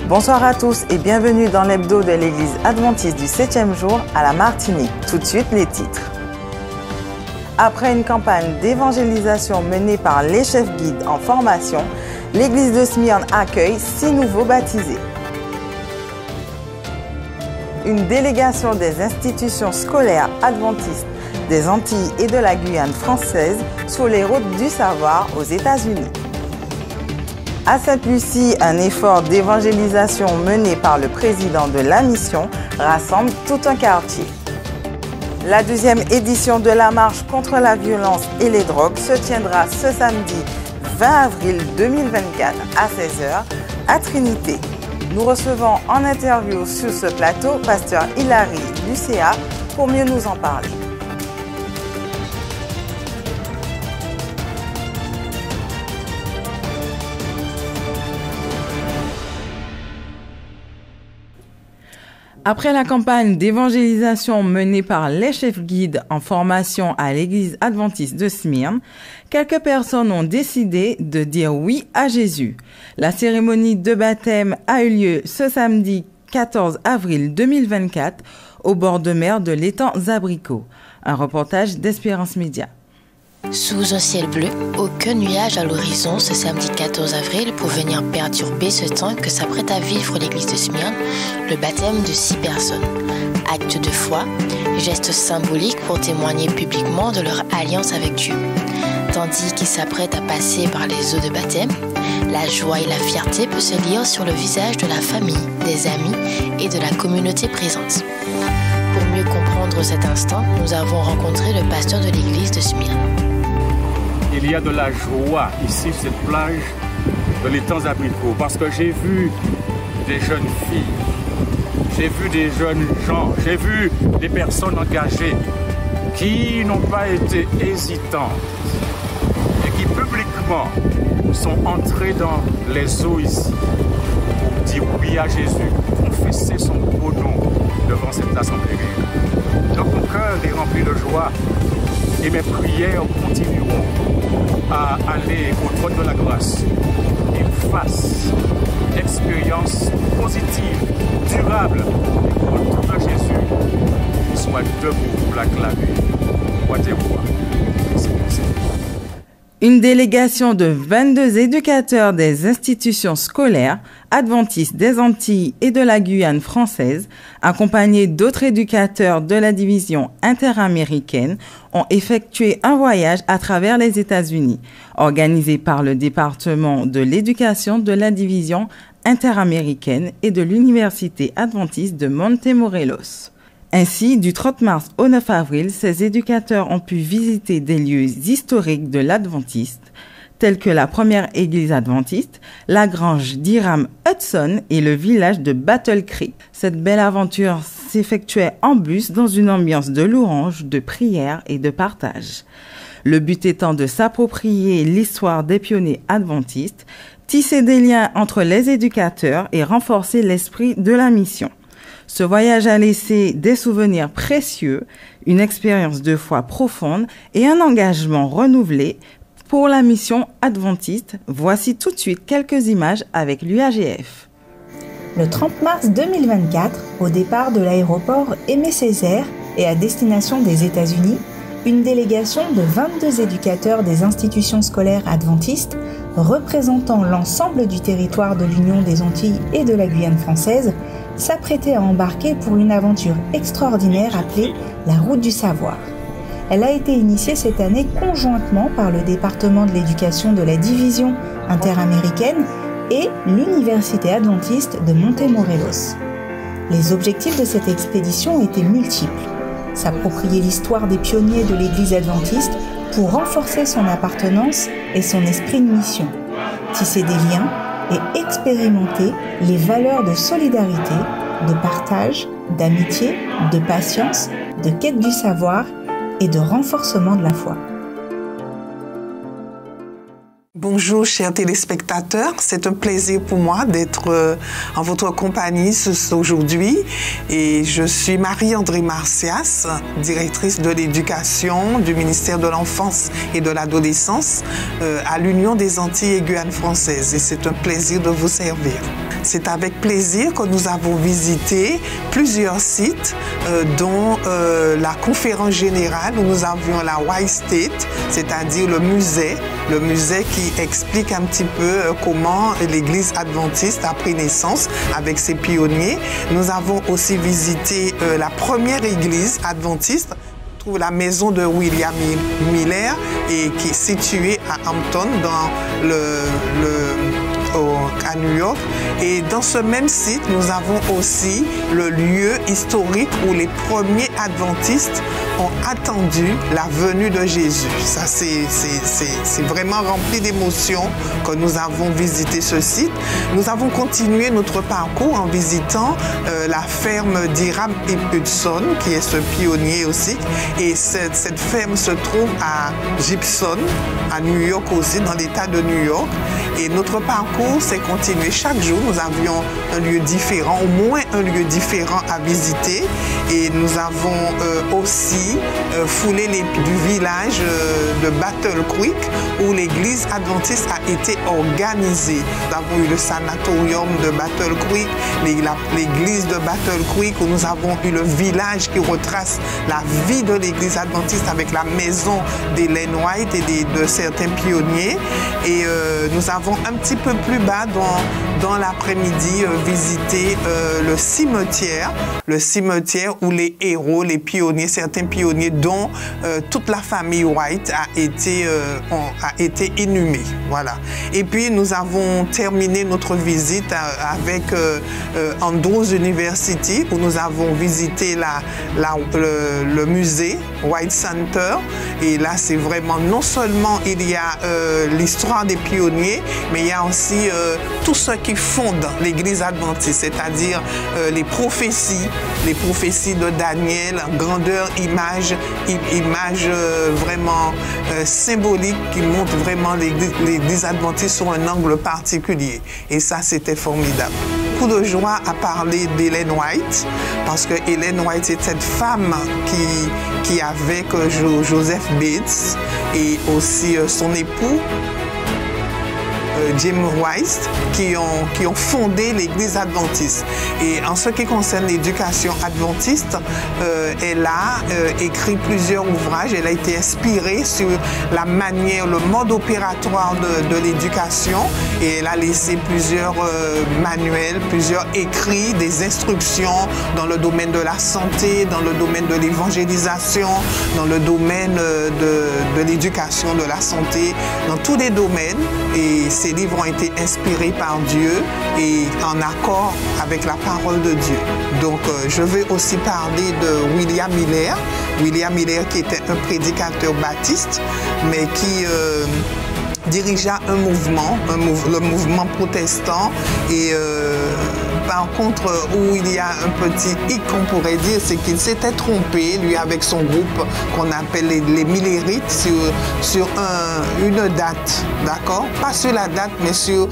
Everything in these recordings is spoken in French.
Bonsoir à tous et bienvenue dans l'hebdo de l'église adventiste du 7e jour à la Martinique. Tout de suite les titres. Après une campagne d'évangélisation menée par les chefs guides en formation, l'église de Smyrne accueille 6 nouveaux baptisés. Une délégation des institutions scolaires adventistes des Antilles et de la Guyane française sur les routes du savoir aux États-Unis. À Sainte-Lucie, un effort d'évangélisation mené par le président de la mission rassemble tout un quartier. La 2e édition de la marche contre la violence et les drogues se tiendra ce samedi 20 avril 2024 à 16h à Trinité. Nous recevons en interview sur ce plateau Pasteur Hilary Lucéa pour mieux nous en parler. Après la campagne d'évangélisation menée par les chefs guides en formation à l'église adventiste de Smyrne, quelques personnes ont décidé de dire oui à Jésus. La cérémonie de baptême a eu lieu ce samedi 14 avril 2024 au bord de mer de l'étang Zabricot. Un reportage d'Espérance Média. Sous un ciel bleu, aucun nuage à l'horizon ce samedi 14 avril pour venir perturber ce temps que s'apprête à vivre l'église de Smyrne, le baptême de 6 personnes. Acte de foi, geste symbolique pour témoigner publiquement de leur alliance avec Dieu. Tandis qu'ils s'apprêtent à passer par les eaux de baptême, la joie et la fierté peuvent se lire sur le visage de la famille, des amis et de la communauté présente. Pour mieux comprendre cet instant, nous avons rencontré le pasteur de l'église de Smyrne. Il y a de la joie ici sur cette plage de l'étang Zabricot parce que j'ai vu des jeunes filles, j'ai vu des jeunes gens, j'ai vu des personnes engagées qui n'ont pas été hésitantes et qui publiquement sont entrées dans les eaux ici pour dire oui à Jésus, confesser son beau nom devant cette assemblée. Donc mon cœur est rempli de joie et mes prières continueront à aller au trône de la grâce et fasse une expérience positive, durable, autour de Jésus, qui soit debout pour l'acclamer. Une délégation de 22 éducateurs des institutions scolaires adventistes des Antilles et de la Guyane française, accompagnés d'autres éducateurs de la division interaméricaine, ont effectué un voyage à travers les États-Unis, organisé par le département de l'éducation de la division interaméricaine et de l'Université adventiste de Montemorelos. Ainsi, du 30 mars au 9 avril, ces éducateurs ont pu visiter des lieux historiques de l'Adventiste, tels que la première église adventiste, la grange d'Hiram Hudson et le village de Battle Creek. Cette belle aventure s'effectuait en bus dans une ambiance de louange, de prière et de partage. Le but étant de s'approprier l'histoire des pionniers adventistes, tisser des liens entre les éducateurs et renforcer l'esprit de la mission. Ce voyage a laissé des souvenirs précieux, une expérience de foi profonde et un engagement renouvelé pour la mission adventiste. Voici tout de suite quelques images avec l'UAGF. Le 30 mars 2024, au départ de l'aéroport Aimé-Césaire et à destination des États-Unis, une délégation de 22 éducateurs des institutions scolaires adventistes, représentant l'ensemble du territoire de l'Union des Antilles et de la Guyane française, s'apprêtait à embarquer pour une aventure extraordinaire appelée la Route du Savoir. Elle a été initiée cette année conjointement par le département de l'éducation de la division interaméricaine et l'Université adventiste de Montemorelos. Les objectifs de cette expédition étaient multiples. S'approprier l'histoire des pionniers de l'Église adventiste pour renforcer son appartenance et son esprit de mission, tisser des liens et expérimenter les valeurs de solidarité, de partage, d'amitié, de patience, de quête du savoir et de renforcement de la foi. Bonjour chers téléspectateurs, c'est un plaisir pour moi d'être en votre compagnie aujourd'hui et je suis Marie-André Marcias, directrice de l'éducation du ministère de l'Enfance et de l'Adolescence à l'Union des Antilles et Guyane française et c'est un plaisir de vous servir. C'est avec plaisir que nous avons visité plusieurs sites dont la conférence générale où nous avions la White State, c'est-à-dire le musée qui explique un petit peu comment l'Église adventiste a pris naissance avec ses pionniers. Nous avons aussi visité la première Église adventiste, la maison de William Miller, et qui est située à Hampton, à New York. Et dans ce même site, nous avons aussi le lieu historique où les premiers adventistes ont attendu la venue de Jésus. Ça, c'est vraiment rempli d'émotions que nous avons visité ce site. Nous avons continué notre parcours en visitant la ferme d'Hiram Hudson, qui est ce pionnier aussi. Et cette ferme se trouve à Gibson, à New York aussi, dans l'État de New York. Et notre parcours s'est continué. Chaque jour, nous avions un lieu différent, au moins un lieu différent à visiter. Et nous avons aussi foulé du village de Battle Creek, où l'église adventiste a été organisée. Nous avons eu le sanatorium de Battle Creek, l'église de Battle Creek, où nous avons eu le village qui retrace la vie de l'église adventiste avec la maison d'Ellen White et de certains pionniers. Et nous avons un petit peu plus bas dans l'après-midi visité le cimetière où les héros, les pionniers, certains pionniers dont toute la famille White a été inhumée. Voilà. Et puis nous avons terminé notre visite avec Andrews University, où nous avons visité le musée White Center. Et là, c'est vraiment, non seulement il y a l'histoire des pionniers, mais il y a aussi tout ce qui fonde l'église adventiste, c'est-à-dire les prophéties de Daniel, grandeur, image vraiment symbolique qui montre vraiment l'église adventiste sur un angle particulier. Et ça, c'était formidable. Beaucoup de joie à parler d'Ellen White, parce que Ellen White est cette femme qui avec Joseph Bates et aussi son époux Jim White, qui ont fondé l'église adventiste. Et en ce qui concerne l'éducation adventiste, elle a écrit plusieurs ouvrages. Elle a été inspirée sur la manière, le mode opératoire de l'éducation, et elle a laissé plusieurs manuels, plusieurs écrits, des instructions dans le domaine de la santé, dans le domaine de l'évangélisation, dans le domaine de l'éducation, de la santé, dans tous les domaines. Et ces livres ont été inspirés par Dieu et en accord avec la parole de Dieu. Donc, je vais aussi parler de William Miller. William Miller qui était un prédicateur baptiste, mais qui dirigea un mouvement, le mouvement protestant. Et par contre, où il y a un petit hic qu'on pourrait dire, c'est qu'il s'était trompé, lui, avec son groupe qu'on appelle les Millerites, sur une date, d'accord? Pas sur la date, mais sur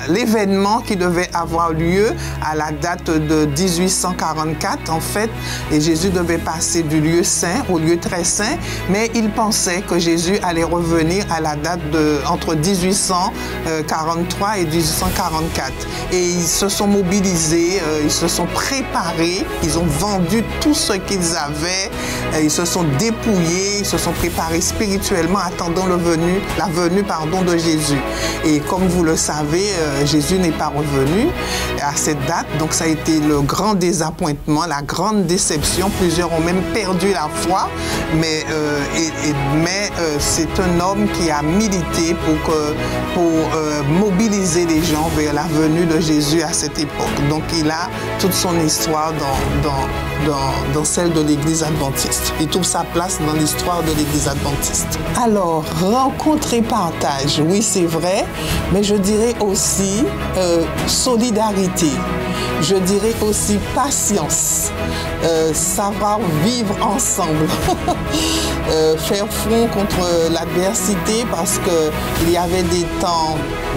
l'événement qui devait avoir lieu à la date de 1844, en fait. Et Jésus devait passer du lieu saint au lieu très saint, mais il pensait que Jésus allait revenir à la date entre 1843 et 1844. Et ils se sont mobilisés, ils se sont préparés, ils ont vendu tout ce qu'ils avaient, ils se sont dépouillés, ils se sont préparés spirituellement, attendant la venue de Jésus. Et comme vous le savez, Jésus n'est pas revenu à cette date, donc ça a été le grand désappointement, la grande déception. Plusieurs ont même perdu la foi, mais c'est un homme qui a milité pour mobiliser les gens vers la venue de Jésus à cette époque. Donc il a toute son histoire dans celle de l'Église adventiste. Il trouve sa place dans l'histoire de l'Église adventiste. Alors, rencontre et partage, oui c'est vrai, mais je dirais aussi solidarité. Je dirais aussi patience. résilience, savoir vivre ensemble, faire front contre l'adversité parce qu'il y avait des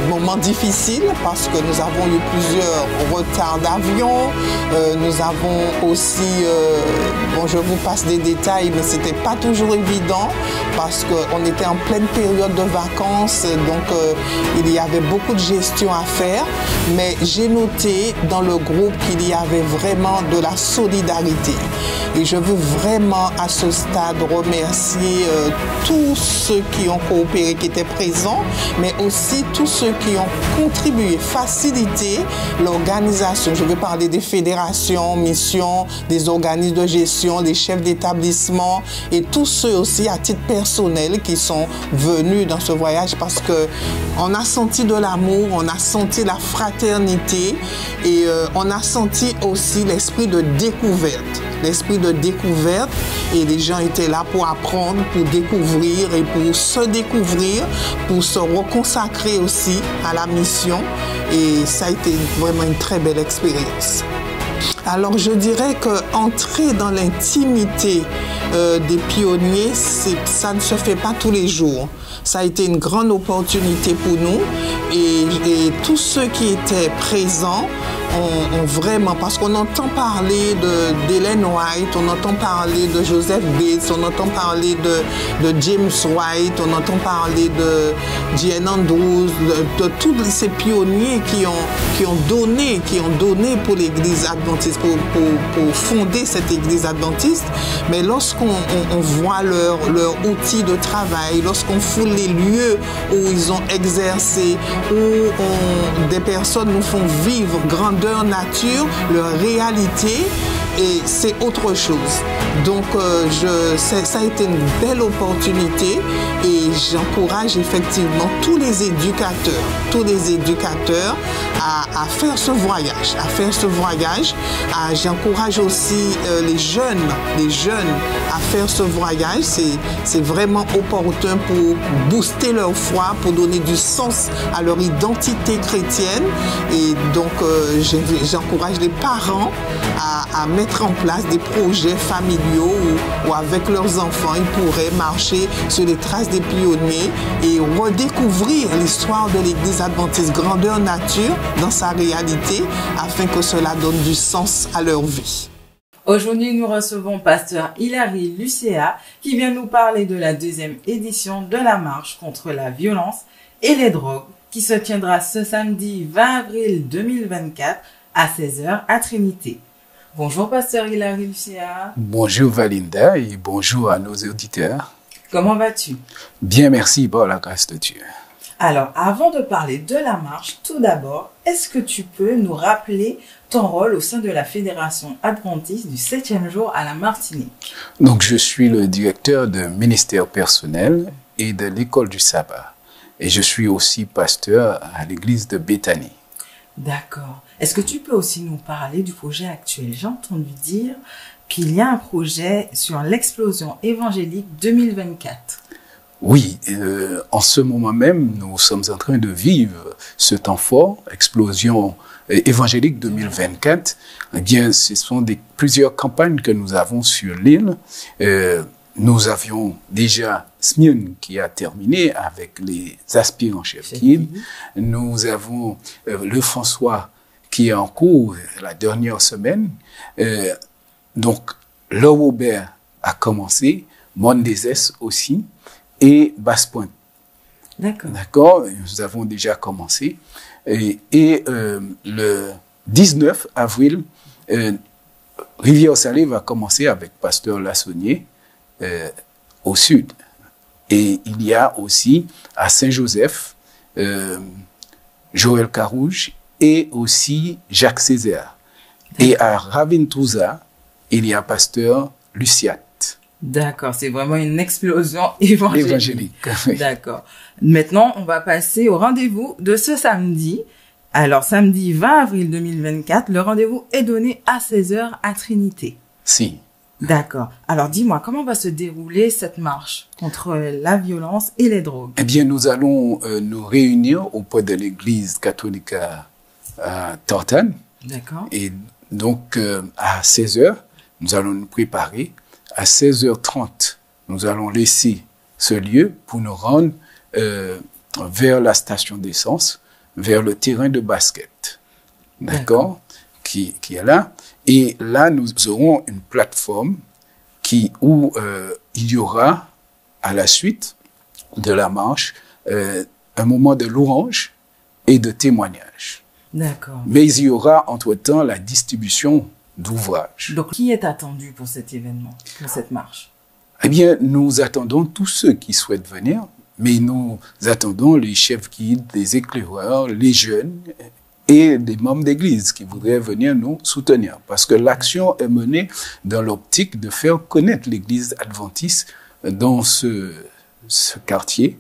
moments difficiles parce que nous avons eu plusieurs retards d'avion, nous avons aussi, bon je vous passe des détails mais c'était pas toujours évident parce qu'on était en pleine période de vacances donc il y avait beaucoup de gestion à faire mais j'ai noté dans le groupe qu'il y avait vraiment de la solidarité et je veux vraiment à ce stade remercier tous ceux qui ont coopéré, qui étaient présents mais aussi tous ceux qui ont contribué, facilité l'organisation. Je veux parler des fédérations, missions, des organismes de gestion, des chefs d'établissement et tous ceux aussi à titre personnel qui sont venus dans ce voyage parce que on a senti de l'amour, on a senti la fraternité et on a senti aussi l'esprit de découverte. L'esprit de découverte et les gens étaient là pour apprendre, pour découvrir et pour se découvrir, pour se reconsacrer aussi à la mission et ça a été vraiment une très belle expérience. Alors je dirais qu'entrer dans l'intimité des pionniers, ça ne se fait pas tous les jours. Ça a été une grande opportunité pour nous et tous ceux qui étaient présents ont vraiment, parce qu'on entend parler d'Ellen White, on entend parler de Joseph Bates, on entend parler de James White, on entend parler de Jane Andrews, de tous ces pionniers qui ont donné pour l'église adventiste, pour fonder cette église adventiste. Mais lorsqu'on voit leur outil de travail, lorsqu'on foule les lieux où ils ont exercé, où des personnes nous font vivre grandeur nature, leur réalité, et c'est autre chose. Donc ça a été une belle opportunité et j'encourage effectivement tous les éducateurs à faire ce voyage, j'encourage aussi les jeunes à faire ce voyage. C'est vraiment opportun pour booster leur foi, pour donner du sens à leur identité chrétienne et donc j'encourage les parents à mettre en place des projets familiaux où avec leurs enfants, ils pourraient marcher sur les traces des pionniers et redécouvrir l'histoire de l'Église adventiste grandeur nature dans sa réalité afin que cela donne du sens à leur vie. Aujourd'hui, nous recevons Pasteur Hilary Lucéa qui vient nous parler de la deuxième édition de la marche contre la violence et les drogues qui se tiendra ce samedi 20 avril 2024 à 16h à Trinité. Bonjour Pasteur Hilary Lucéa. Bonjour Valinda et bonjour à nos auditeurs. Comment vas-tu? Bien, merci par la grâce de Dieu. Alors, avant de parler de la marche, tout d'abord, est-ce que tu peux nous rappeler ton rôle au sein de la Fédération adventiste du 7e jour à la Martinique? Donc, je suis le directeur de ministère personnel et de l'école du sabbat. Et je suis aussi pasteur à l'église de Béthanie. D'accord. Est-ce que tu peux aussi nous parler du projet actuel? J'ai entendu dire qu'il y a un projet sur l'explosion évangélique 2024. Oui, en ce moment même, nous sommes en train de vivre ce temps fort, explosion évangélique 2024. Eh bien, ce sont plusieurs campagnes que nous avons sur l'île. Nous avions déjà Smyrne qui a terminé avec les aspirants chefs Kid. Nous avons le François qui est en cours la dernière semaine. Donc, le Robert a commencé, Mondezès aussi, et Basse-Pointe. D'accord. D'accord, nous avons déjà commencé. Et le 19 avril, Rivière-Salée va commencer avec Pasteur Lassonnier au sud. Et il y a aussi à Saint-Joseph, Joël Carouge et aussi Jacques Césaire. Et à Raventouza, il y a Pasteur Luciat. D'accord, c'est vraiment une explosion évangélique. D'accord. Maintenant, on va passer au rendez-vous de ce samedi. Alors, samedi 20 avril 2024, le rendez-vous est donné à 16h à Trinité. Si. D'accord. Alors, dis-moi, comment va se dérouler cette marche contre la violence et les drogues? Eh bien, nous allons nous réunir auprès de l'église catholique à Tortane. D'accord. Et Donc, à 16h, nous allons nous préparer. À 16h30, nous allons laisser ce lieu pour nous rendre vers la station d'essence, vers le terrain de basket. D'accord? Qui est là. Et là, nous aurons une plateforme où il y aura, à la suite de la marche, un moment de louange et de témoignage. D'accord. Mais il y aura, entre-temps, la distribution d'ouvrages. Donc, qui est attendu pour cet événement, pour cette marche? Eh bien, nous attendons tous ceux qui souhaitent venir, mais nous attendons les chefs guides, les éclaireurs, les jeunes et des membres d'église qui voudraient venir nous soutenir. Parce que l'action est menée dans l'optique de faire connaître l'église adventiste dans ce quartier,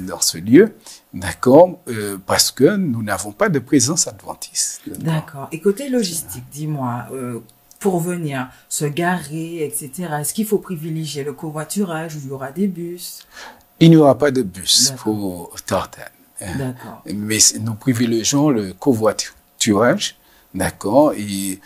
dans ce lieu, d'accord, parce que nous n'avons pas de présence adventiste. D'accord. Et côté logistique, dis-moi, pour venir se garer, etc., est-ce qu'il faut privilégier le covoiturage ou il y aura des bus? Il n'y aura pas de bus pour Tartane. D'accord. Mais nous privilégions le covoiturage, d'accord, et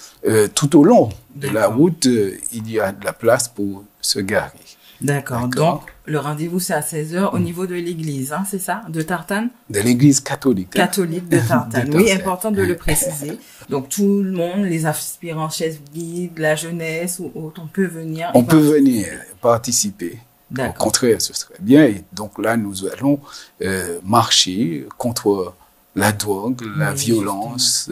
tout au long de la route, il y a de la place pour se garer. D'accord. Donc, le rendez-vous, c'est à 16h au niveau de l'église, hein, c'est ça? De Tartane? De l'église catholique. Catholique de Tartane. Oui, important de le préciser. Donc, tout le monde, les aspirants chefs guides, la jeunesse ou autre, on peut venir. On peut venir participer. Au contraire, ce serait bien. Et donc là, nous allons marcher contre la drogue, la violence.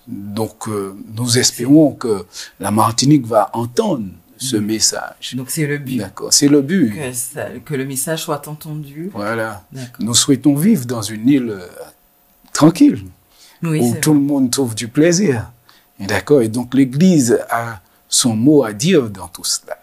Donc, nous espérons que la Martinique va entendre ce message. Donc, c'est le but. D'accord, c'est le but. Que le message soit entendu. Voilà. Nous souhaitons vivre dans une île tranquille, où tout le monde trouve du plaisir. D'accord. Et donc, l'Église a son mot à dire dans tout cela.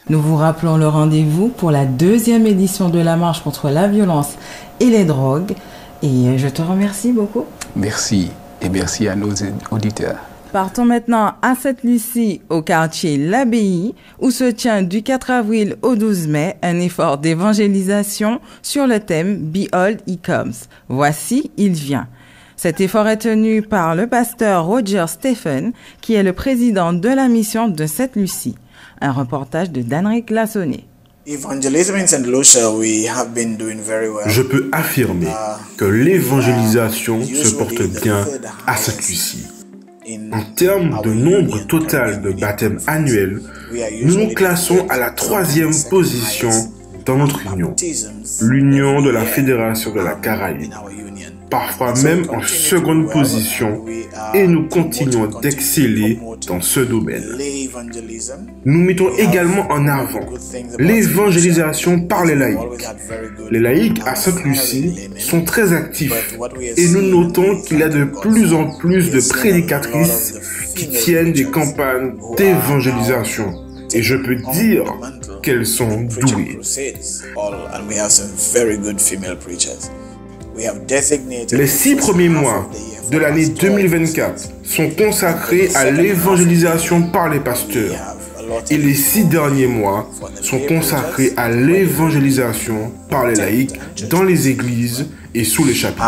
Nous vous rappelons le rendez-vous pour la 2e édition de la marche contre la violence et les drogues. Et je te remercie beaucoup. Merci. Et merci à nos auditeurs. Partons maintenant à Sainte-Lucie, au quartier L'Abbaye, où se tient du 4 avril au 12 mai un effort d'évangélisation sur le thème Behold, He Comes. Voici, il vient. Cet effort est tenu par le pasteur Roger Stephen, qui est le président de la mission de Sainte-Lucie. Un reportage de Danric Lassonnet. Je peux affirmer que l'évangélisation se porte bien à Sainte-Lucie. En termes de nombre total de baptêmes annuels, nous nous classons à la 3e position dans notre union, l'union de la Fédération de la Caraïbe, parfois même en 2e position, et nous continuons d'exceller dans ce domaine. Nous mettons également en avant l'évangélisation par les laïcs. Les laïcs à Sainte-Lucie sont très actifs et nous notons qu'il y a de plus en plus de prédicatrices qui tiennent des campagnes d'évangélisation. Et je peux dire qu'elles sont douées. Les 6 premiers mois de l'année 2024 sont consacrés à l'évangélisation par les pasteurs et les 6 derniers mois sont consacrés à l'évangélisation par les laïcs dans les églises et sous les chapiteaux.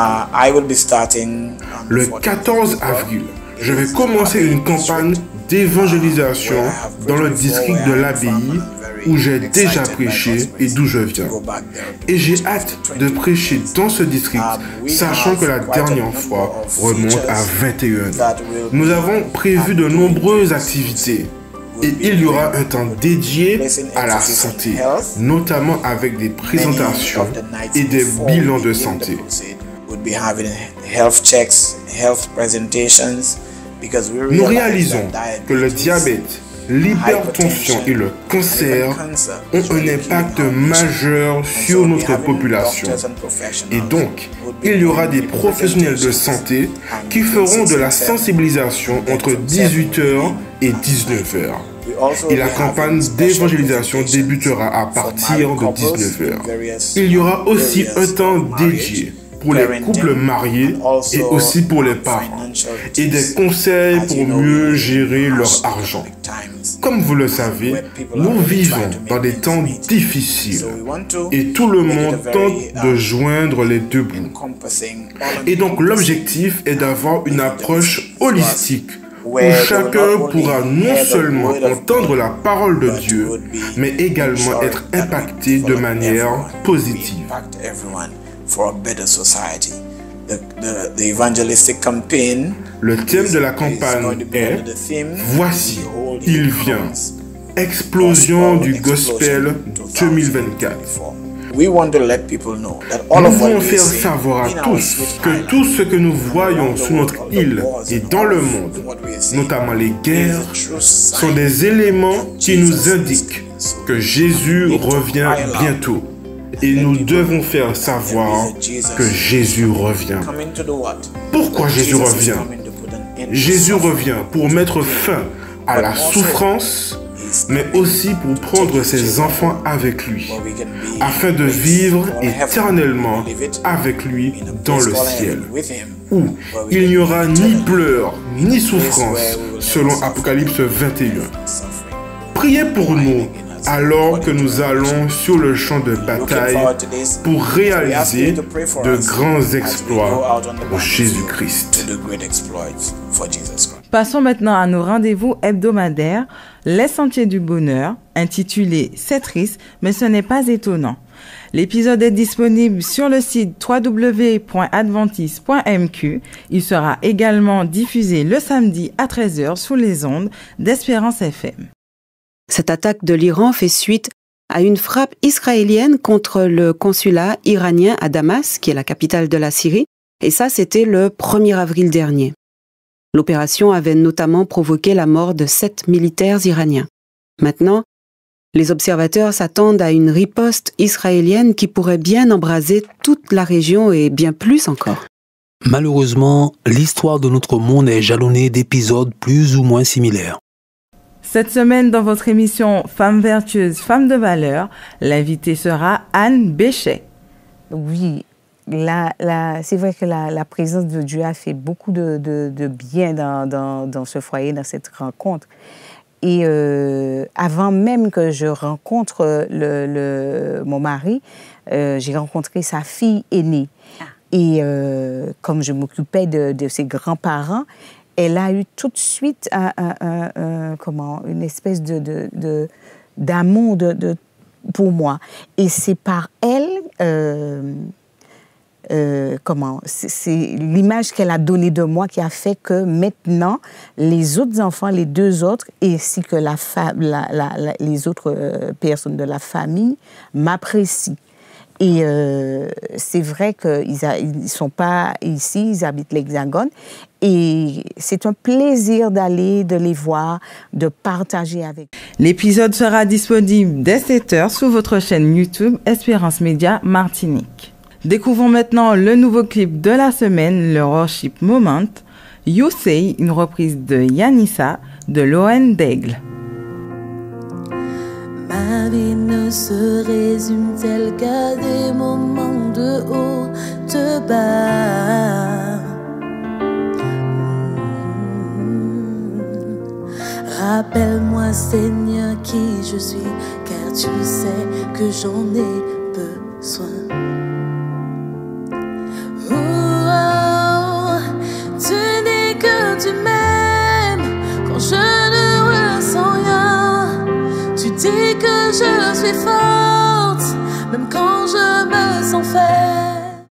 Le 14 avril, je vais commencer une campagne d'évangélisation dans le district de l'Abbaye où j'ai déjà prêché et d'où je viens. Et j'ai hâte de prêcher dans ce district, sachant que la dernière fois remonte à 21 ans. Nous avons prévu de nombreuses activités. Et il y aura un temps dédié à la santé, notamment avec des présentations et des bilans de santé. Nous réalisons que le diabète, l'hypertension et le cancer ont un impact majeur sur notre population. Et donc, il y aura des professionnels de santé qui feront de la sensibilisation entre 18h et 19h. Et la campagne d'évangélisation débutera à partir de 19h. Il y aura aussi un temps dédié pour les couples mariés et aussi pour les parents, et des conseils pour mieux gérer leur argent. Comme vous le savez, nous vivons dans des temps difficiles et tout le monde tente de joindre les deux bouts. Et donc l'objectif est d'avoir une approche holistique où chacun pourra non seulement entendre la parole de Dieu, mais également être impacté de manière positive. Le thème de la campagne est « Voici, il vient ». Explosion du Gospel 2024. Nous voulons faire savoir à tous que tout ce que nous voyons sous notre île et dans le monde, notamment les guerres, sont des éléments qui nous indiquent que Jésus revient bientôt. Et nous devons faire savoir que Jésus revient. Pourquoi Jésus revient? Jésus revient pour mettre fin à la souffrance, mais aussi pour prendre ses enfants avec lui, afin de vivre éternellement avec lui dans le ciel, où il n'y aura ni pleurs, ni souffrance, selon Apocalypse 21. Priez pour nous alors que nous allons sur le champ de bataille pour réaliser de grands exploits pour Jésus-Christ. Passons maintenant à nos rendez-vous hebdomadaires, Les Sentiers du Bonheur, intitulé « C'est triste, mais ce n'est pas étonnant ». L'épisode est disponible sur le site www.adventiste.mq. Il sera également diffusé le samedi à 13h sous les ondes d'Espérance FM. Cette attaque de l'Iran fait suite à une frappe israélienne contre le consulat iranien à Damas, qui est la capitale de la Syrie, et ça c'était le 1er avril dernier. L'opération avait notamment provoqué la mort de 7 militaires iraniens. Maintenant, les observateurs s'attendent à une riposte israélienne qui pourrait bien embraser toute la région et bien plus encore. Malheureusement, l'histoire de notre monde est jalonnée d'épisodes plus ou moins similaires. Cette semaine, dans votre émission Femmes vertueuses, femmes de valeur, l'invitée sera Anne Béchet. Oui, c'est vrai que la présence de Dieu a fait beaucoup de bien dans ce foyer, dans cette rencontre. Et avant même que je rencontre mon mari, j'ai rencontré sa fille aînée. Et comme je m'occupais de ses grands-parents, elle a eu tout de suite une espèce d'amour pour moi. Et c'est par elle, c'est l'image qu'elle a donnée de moi qui a fait que maintenant, les autres enfants, les 2 autres, ainsi que les autres personnes de la famille m'apprécient. Et c'est vrai qu'ils ne sont pas ici, ils habitent l'Hexagone. Et c'est un plaisir de les voir, de partager avec eux. L'épisode sera disponible dès 7h sur votre chaîne YouTube Espérance Média Martinique. Découvrons maintenant le nouveau clip de la semaine, le Worship Moment, You Say, une reprise de Yanissa de Loen Daigle. Ma vie ne se résume-t-elle qu'à des moments de haute bas? Rappelle-moi, Seigneur, qui je suis, car tu sais que j'en ai besoin. Oh, tu dis que tu m'aimes quand je ne ressens rien. Tu dis que je suis forte, même quand je me sens faible.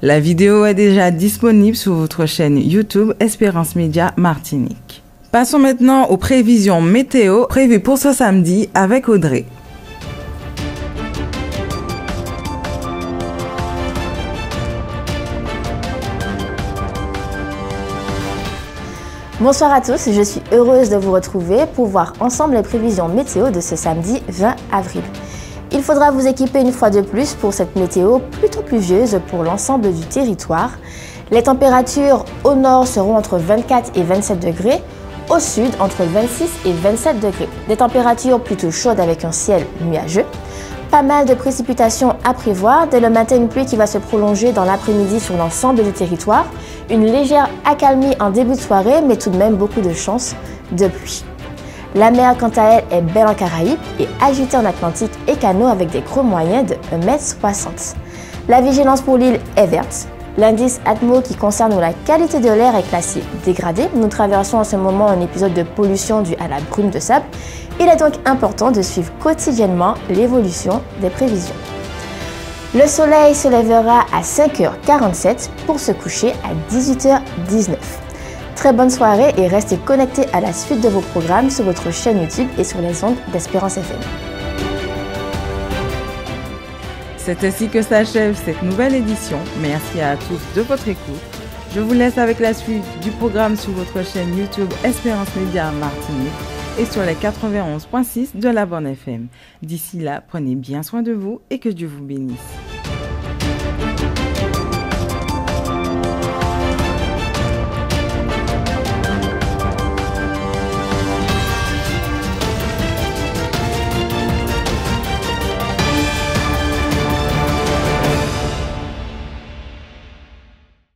La vidéo est déjà disponible sur votre chaîne YouTube Espérance Média Martinique. Passons maintenant aux prévisions météo prévues pour ce samedi avec Audrey. Bonsoir à tous, je suis heureuse de vous retrouver pour voir ensemble les prévisions météo de ce samedi 20 avril. Il faudra vous équiper une fois de plus pour cette météo plutôt pluvieuse pour l'ensemble du territoire. Les températures au nord seront entre 24 et 27 degrés, au sud entre 26 et 27 degrés. Des températures plutôt chaudes avec un ciel nuageux. Pas mal de précipitations à prévoir. Dès le matin, une pluie qui va se prolonger dans l'après-midi sur l'ensemble du territoire. Une légère accalmie en début de soirée, mais tout de même beaucoup de chances de pluie. La mer, quant à elle, est belle en Caraïbes et agitée en Atlantique et canaux avec des creux moyens de 1,60 m. La vigilance pour l'île est verte. L'indice Atmo qui concerne la qualité de l'air est classé dégradé. Nous traversons en ce moment un épisode de pollution due à la brume de sable. Il est donc important de suivre quotidiennement l'évolution des prévisions. Le soleil se lèvera à 5h47 pour se coucher à 18h19. Très bonne soirée et restez connectés à la suite de vos programmes sur votre chaîne YouTube et sur les ondes d'Espérance FM. C'est ainsi que s'achève cette nouvelle édition. Merci à tous de votre écoute. Je vous laisse avec la suite du programme sur votre chaîne YouTube Espérance Média Martinique et sur les 91.6 de la bande FM. D'ici là, prenez bien soin de vous et que Dieu vous bénisse.